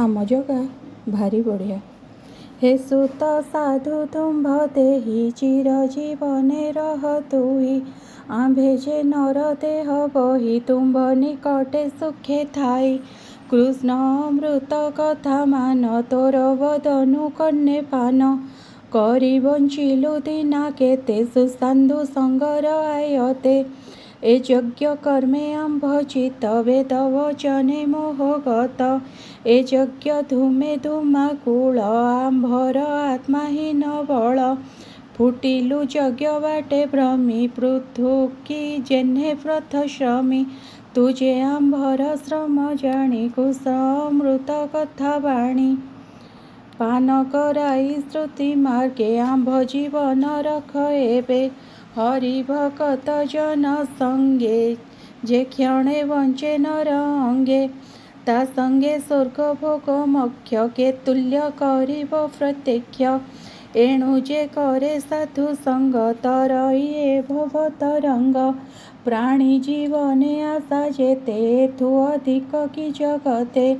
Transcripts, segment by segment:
आम जगा भारी बढ़िया। हे सुत साधु तुम्भ देहि चिरजीवने रह तुई। आम्भे जे नर देह बही तुम्भ निकटे सुखे थाई। कृष्ण अमृत कथा मान तोर बदनु कन्ने पान। करी बंचिलु दिना केते सुसाधु संगर आयते। ए यज्ञ कर्मे आम्भ चित्त वेद वचने मोहगत। ए यज्ञ धूमे धूमाकुल आम्भर आत्माहीन बळ। फुटिलु यज्ञ बाटे भ्रमी पृथुकी जेह्ने प्रथश्रमी। तुझे आम्भर श्रम जाणी कुश अमृत कथा बाणी। पान कराई श्रुति मार्गे आम्भ जीवन रख एबे। हरि भकत जन संगे जे क्षणे वंचे नर अंगे। ता संगे स्वर्ग भोग मोक्ष के तुल्य करिब प्रत्यक्ष। एणु जे करे साधु संग तरइए भव तरंग। प्राणी जीवने आशा जेते एथु अधिक कि जगते।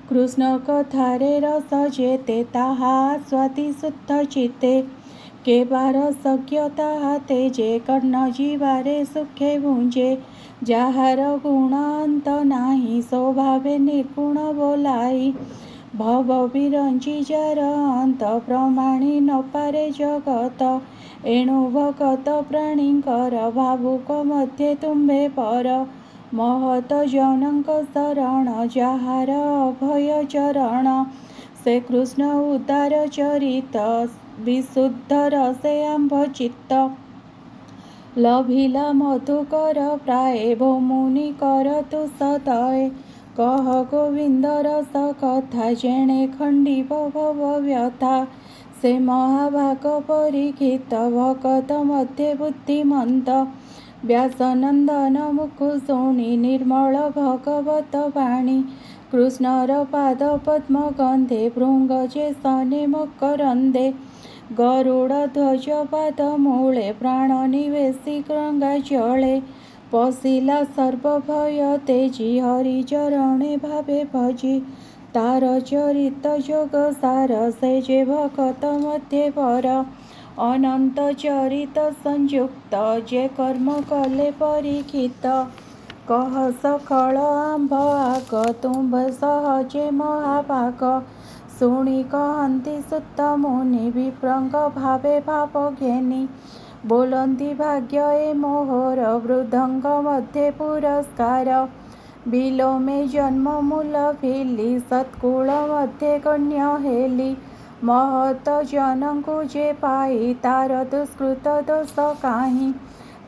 कृष्ण कथारे रस जेते ताहा स्वाति शुद्ध चित्ते। केबा रसज्ञ ताहा तेजे कर्ण जीवारे सुखे भुंजे। जाहार गुण अंत नाही स्वभावे निर्गुण बोलाई। भव बिरंची जार अंत प्रमाणी न पारे जगत। एणु भगत प्राणीकर भावुक मध्ये तुम्भे पर। महत जनक शरण जाहार अभय चरण। से कृष्ण उदार चरित विशुद्ध रसे आम्भ चित्त। लभिला मधुकर प्राये भौमुनि कर तु सदये। कह गोविंद रस कथा जेणे खंडिब भव व्यथा। से महाभाग परीक्षित भगत मध्ये बुद्धिमंत। व्यासनंदन मुखु शुणी निर्मल भगवत वाणी। कृष्णर पाद पद्म गंधे भृंग जे सने मकरंदे। गरुड़ ध्वज पाद मूले प्राण निवेशी गंगा जले। पशिला सर्व भय तेजी हरि चरणे भावे भजी। तार चरित जोग सार से जे भगत मध्ये पर। अनंत चरित संयुक्त जे कर्म कले परीक्षित। कह सखल आम्भ आग तुम्भ सहजे महाभाग। शुणी कहंती सुत मुनि विप्रंग भावे भाव ज्ञानी। बोलंती भाग्य ए मोहर मृदंग मध्ये पुरस्कार। बिलोमे जन्म मूल भिली सत्कुल मध्ये गण्य हेली। महत जनंकु जे पाई तार दुष्कृत दोष काहि।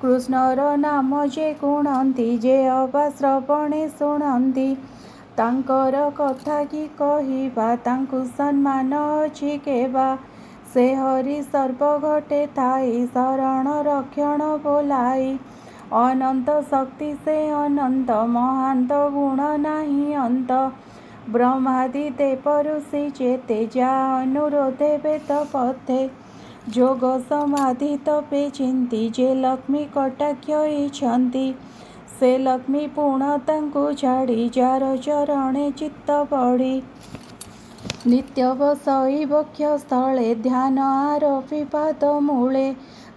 कृष्णर नाम जे गुणंती जे अबा श्रवणे शुणंती। तांकर कथा कि कहिबा तांकु सम्मान अछि केबा। से हरि सर्व घटे थाई शरण रक्षण बोलाई। अनंत शक्ति से अनंत महांत गुण नाही अंत। ब्रह्मादि देव ऋषि जेते जा अनुरोधे वेद पथे। जोग समाधि तपे चिंती जे लक्ष्मी कटाक्ष इच्छन्ति। से लक्ष्मी पुण तांकु छाड़ी जार चरणे चित्त बड़ी। नित्य बसई वक्ष स्थले ध्यान आरपि पाद मूले।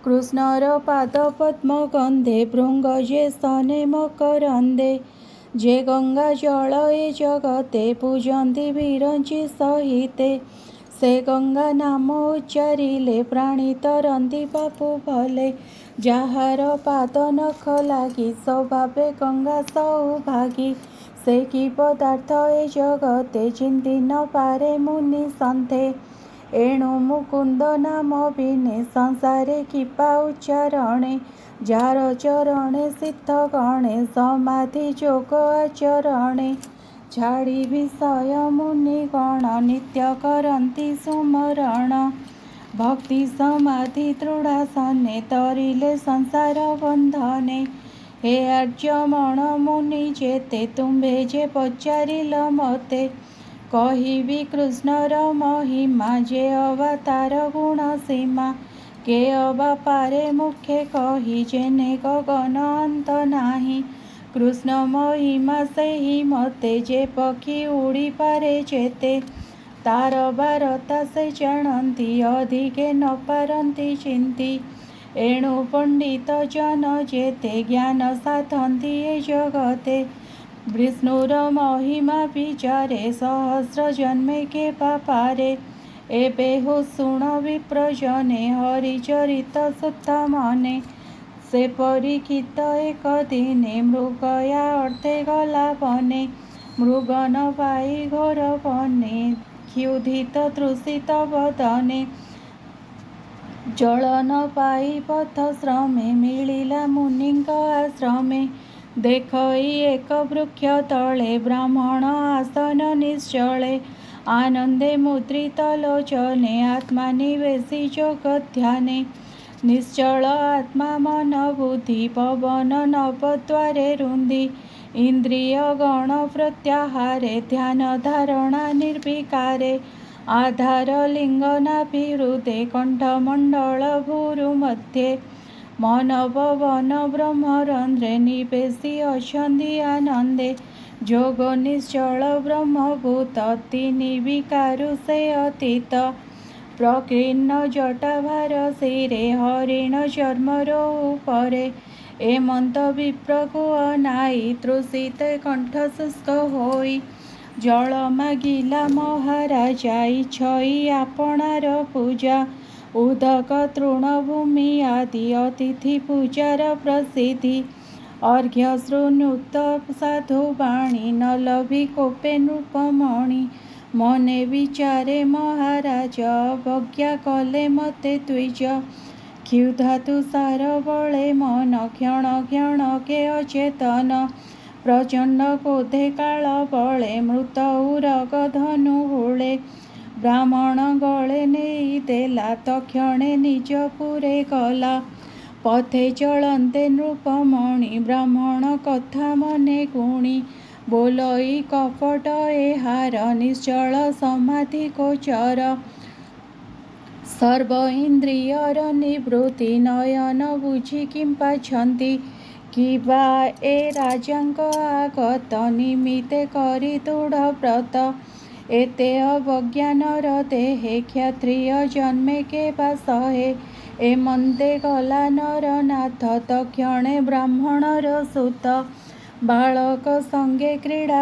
कृष्णर पाद पद्म गंधे भृंग जे सने मकरंदे। जे गंगा जल ए जगते पूजंती विरंची सहिते। से गंगा नाम उच्चारिले प्राणी तरंती पापु भले। जाहार पाद नख लागी स्वभावे गंगा सौभागी। से कि पदार्थ ए जगते चिंती न पारे मुनि संथे। एणु मुकुंद नाम बिने संसारे किपा उच्चारणे। जार चरणे सिद्ध गणे समाधि जोग आचरणे। छाड़ी विषय मुनि गण नित्य करंती सुमरण। भक्ति समाधि दृढ़ासने तरिले संसार बंधने। हे आर्यमण मुनि जेते तुम्भे जे पचारिल मते। कहिबी कृष्णर महिमा जे अवतार गुण सीमा। के अबा पारे मुखे कही जेने गगन अंत नाही। କୃଷ୍ଣ ମହିମା ସେହି ମତେ ଯେ ପକ୍ଷୀ ଉଡ଼ିପାରେ ଯେତେ ତାର ବାରତା ସେ ଜାଣନ୍ତି ଅଧିକେ ନ ପାରନ୍ତି ଚିନ୍ତି। ଏଣୁ ପଣ୍ଡିତ ଜନ ଯେତେ ଜ୍ଞାନ ସାଧନ୍ତି ଏ ଜଗତେ ବିଷ୍ଣୁର ମହିମା ବିଚାରେ ସହସ୍ର ଜନ୍ମେ କେ ପାପାରେ। ଏବେ ହୋ ଶୁଣ ବିପ୍ରଜନେ ହରିଚରିତ ସୁତ ମନେ ସେ ପରୀକ୍ଷିତ ଏକ ଦିନେ ମୃଗୟା ଅର୍ଥେ ଗଲା ବନେ ମୃଗ ନ ପାଇ ଘୋର ବନେ କ୍ଷୁଧିତ ତୃଷିତ ବଦନେ ଜଳ ନ ପାଇ ପଥ ଶ୍ରମେ ମିଳିଲା ମୁନିଙ୍କ ଆଶ୍ରମେ ଦେଖଇ ଏକ ବୃକ୍ଷ ତଳେ ବ୍ରାହ୍ମଣ ଆସନ ନିଶ୍ଚଳେ ଆନନ୍ଦେ ମୁଦ୍ରିତ ଲୋଚନେ ଆତ୍ମା ନିବେଶି ଯୋଗ ଧ୍ୟାନେ ନିଶ୍ଚଳ ଆତ୍ମା ମନ ବୁଦ୍ଧି ପବନ ନବଦ୍ୱାରେ ରୁନ୍ଧି ଇନ୍ଦ୍ରିୟ ଗଣ ପ୍ରତ୍ୟାହାରେ ଧ୍ୟାନ ଧାରଣା ନିର୍ବିକାରେ ଆଧାର ଲିଙ୍ଗ ନାଭି ହୃଦେ କଣ୍ଠମଣ୍ଡଳ ଭୁରୁ ମଧ୍ୟେ ମନ ପବନ ବ୍ରହ୍ମରନ୍ଧ୍ରେ ନିବେଶି ଅଛନ୍ତି ଆନନ୍ଦେ ଯୋଗ ନିଶ୍ଚଳ ବ୍ରହ୍ମଭୂତ ତିନି ବିକାରୁ ସେ ଅତୀତ ପ୍ରକୀର୍ଣ୍ଣ ଜଟାଭାର ଶିରେ ହରିଣ ଚର୍ମର ଉପରେ ଏମନ୍ତ ବିପ୍ରକୁ ଅନାଇ ତୃଷିତେ କଣ୍ଠ ଶୁଷ୍କ ହୋଇ ଜଳ ମାଗିଲା ମହାରାଜା ଇଚ୍ଛଇ ଆପଣାର ପୂଜା ଉଦକ ତୃଣଭୂମି ଆଦି ଅତିଥି ପୂଜାର ପ୍ରସିଦ୍ଧି ଅର୍ଘ୍ୟ ଶୃଣୁତ ସାଧୁ ବାଣୀ ନ ଲଭି କୋପେ ନୃପମଣି ମନେ ବିଚାରେ ମହାରାଜ ଅବଜ୍ଞା କଲେ ମତେ ଦ୍ୱିଜ କ୍ଷୁଧା ତୁଷାର ବଳେ ମନ କ୍ଷଣ କ୍ଷଣକେ ଅଚେତନ ପ୍ରଚଣ୍ଡ କ୍ରୋଧେ କାଳ ବଳେ ମୃତ ଉରଗ ଧନୁ ହୁଳେ ବ୍ରାହ୍ମଣ ଗଳେ ନେଇ ଦେଲା ତକ୍ଷଣେ ନିଜ ପୁରେ ଗଲା ପଥେ ଚଳନ୍ତେ ନୃପମଣି ବ୍ରାହ୍ମଣ କଥା ମନେ ଗୁଣି ବୋଲଇ କପଟ ଏହାର ନିଶ୍ଚଳ ସମାଧି ଗୋଚର ସର୍ବ ଇନ୍ଦ୍ରିୟର ନିବୃତ୍ତି ନୟନ ବୁଝି କିମ୍ପାଛନ୍ତି କିବା ଏ ରାଜାଙ୍କ ଆଗତ ନିମିତ୍ତେ କରି ଦୃଢ଼ ବ୍ରତ ଏତେ ଅବଜ୍ଞାନର ଦେହେ କ୍ଷତ୍ରିୟ ଜନ୍ମେ କେ ବା ସହେ ଏମନ୍ତେ ଗଲା ନରନାଥ ତକ୍ଷଣେ ବ୍ରାହ୍ମଣର ସୁତ ବାଳକ ସଙ୍ଗେ କ୍ରୀଡ଼ା